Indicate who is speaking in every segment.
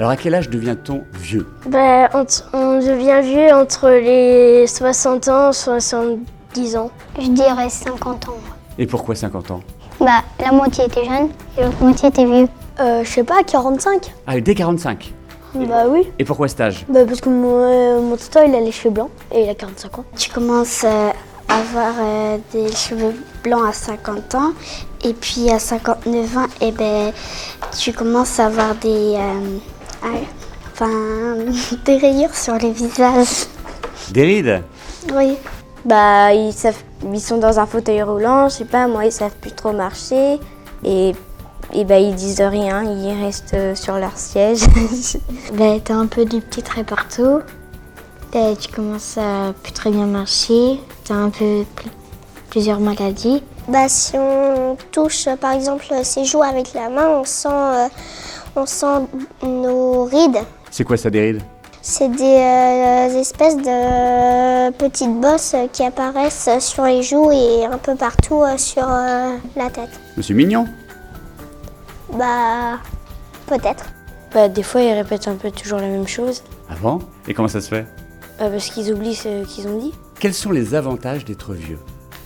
Speaker 1: Alors à quel âge devient-on vieux?
Speaker 2: On devient vieux entre les 60 ans et 70 ans.
Speaker 3: Je dirais 50 ans.
Speaker 1: Et pourquoi 50 ans?
Speaker 3: La moitié était jeune et l'autre moitié était vieux.
Speaker 2: Je sais pas, 45.
Speaker 1: Ah, dès 45.
Speaker 2: Bah oui.
Speaker 1: Et pourquoi cet âge?
Speaker 2: Parce que mon tonton, il a les cheveux blancs et il a 45 ans.
Speaker 3: Tu commences à avoir des cheveux blancs à 50 ans et puis à 59 ans, tu commences à avoir des rayures sur les visages.
Speaker 1: Des rides?
Speaker 3: Oui.
Speaker 2: Ils sont dans un fauteuil roulant, je sais pas, moi, ils savent plus trop marcher. Et ils disent rien, ils restent sur leur siège.
Speaker 3: T'as un peu des petits traits partout. Tu commences à plus très bien marcher. T'as un peu plusieurs maladies.
Speaker 4: Si on touche par exemple ses joues avec la main, on sent nos rides.
Speaker 1: C'est quoi ça, des rides?
Speaker 4: C'est des espèces de petites bosses qui apparaissent sur les joues et un peu partout sur la tête.
Speaker 1: Mais c'est mignon.
Speaker 4: Peut-être.
Speaker 2: Des fois, ils répètent un peu toujours la même chose.
Speaker 1: Ah bon? Et comment ça se fait?
Speaker 2: Parce qu'ils oublient ce qu'ils ont dit.
Speaker 1: Quels sont les avantages d'être vieux?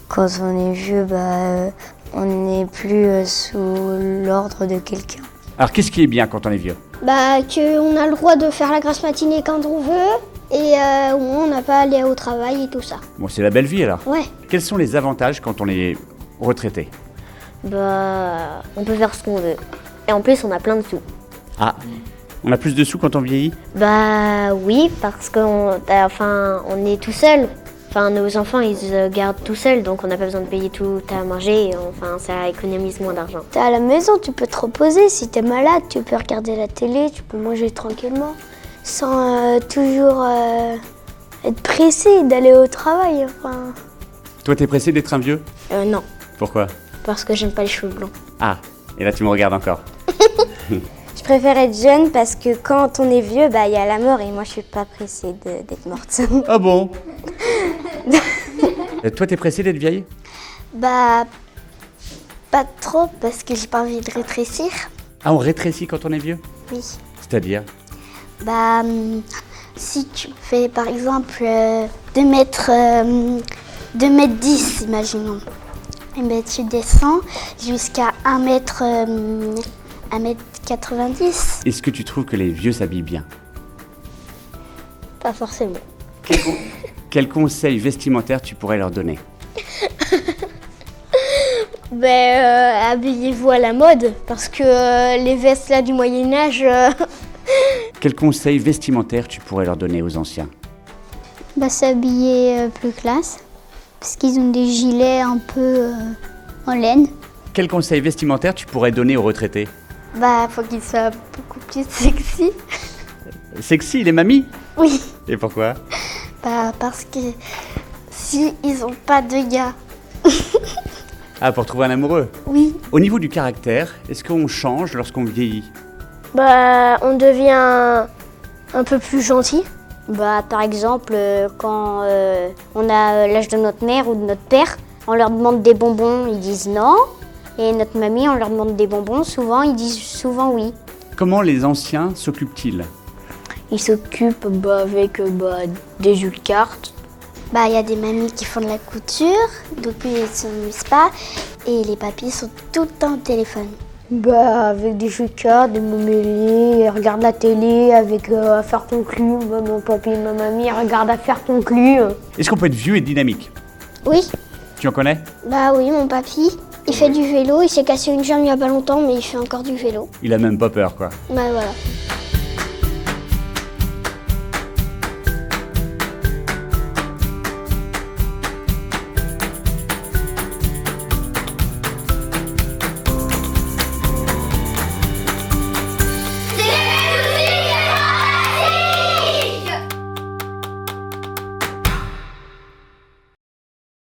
Speaker 2: Quand on est vieux, on n'est plus sous l'ordre de quelqu'un.
Speaker 1: Alors qu'est-ce qui est bien quand on est vieux?
Speaker 4: Qu'on a le droit de faire la grasse matinée quand on veut et on n'a pas à aller au travail et tout ça.
Speaker 1: Bon, c'est la belle vie alors.
Speaker 4: Ouais.
Speaker 1: Quels sont les avantages quand on est retraité?
Speaker 2: On peut faire ce qu'on veut. Et en plus, on a plein de sous.
Speaker 1: Ah, on a plus de sous quand on vieillit?
Speaker 2: Oui, parce qu'on est tout seul. Nos enfants, ils se gardent tout seuls, donc on n'a pas besoin de payer tout à manger. Ça économise moins d'argent.
Speaker 4: T'es à la maison, tu peux te reposer. Si t'es malade, tu peux regarder la télé, tu peux manger tranquillement, sans toujours être pressé d'aller au travail.
Speaker 1: Toi, t'es pressé d'être un vieux?
Speaker 2: Non,
Speaker 1: Pourquoi?
Speaker 2: parce que j'aime pas les cheveux blancs.
Speaker 1: Ah, et là tu me regardes encore.
Speaker 2: Je préfère être jeune parce que quand on est vieux, il y a la mort et moi je suis pas pressée d'être morte.
Speaker 1: Ah bon? Et toi, t'es pressé d'être vieille?
Speaker 3: Pas trop parce que j'ai pas envie de rétrécir.
Speaker 1: Ah, on rétrécit quand on est vieux?
Speaker 3: Oui.
Speaker 1: C'est-à-dire?
Speaker 3: Si tu fais par exemple 2 mètres 10, imaginons. Tu descends jusqu'à 1 mètre 90.
Speaker 1: Est-ce que tu trouves que les vieux s'habillent bien?
Speaker 2: Pas forcément.
Speaker 1: Quel conseil vestimentaire tu pourrais leur donner?
Speaker 2: Habillez-vous à la mode, parce que les vestes là du Moyen-Âge...
Speaker 1: Quel conseil vestimentaire tu pourrais leur donner aux anciens?
Speaker 3: S'habiller plus classe, parce qu'ils ont des gilets un peu en laine.
Speaker 1: Quel conseil vestimentaire tu pourrais donner aux retraités?
Speaker 3: Faut qu'ils soient beaucoup plus sexy.
Speaker 1: Sexy, les mamies?
Speaker 3: Oui.
Speaker 1: Et pourquoi?
Speaker 3: Parce que si ils ont pas de gars.
Speaker 1: Ah, pour trouver un amoureux?
Speaker 3: Oui.
Speaker 1: Au niveau du caractère, est-ce qu'on change lorsqu'on vieillit?
Speaker 2: On devient un peu plus gentil.
Speaker 3: Par exemple, quand on a l'âge de notre mère ou de notre père, on leur demande des bonbons, ils disent non. Et notre mamie, on leur demande des bonbons, souvent, ils disent souvent oui.
Speaker 1: Comment les anciens s'occupent-ils?
Speaker 2: Ils s'occupent avec des jeux de cartes.
Speaker 3: Il y a des mamies qui font de la couture, donc ils ne s'amusent pas. Et les papis sont tout le temps au téléphone.
Speaker 2: Avec des jeux de cartes, des mots-mêlés, ils regardent la télé avec à faire ton cul. Mon papy et ma mamie regardent à faire ton cul.
Speaker 1: Est-ce qu'on peut être vieux et dynamique?
Speaker 4: Oui.
Speaker 1: Tu en connais?
Speaker 4: Oui, mon papy, il fait du vélo, il s'est cassé une jambe il y a pas longtemps, mais il fait encore du vélo.
Speaker 1: Il a même pas peur, quoi.
Speaker 4: Voilà.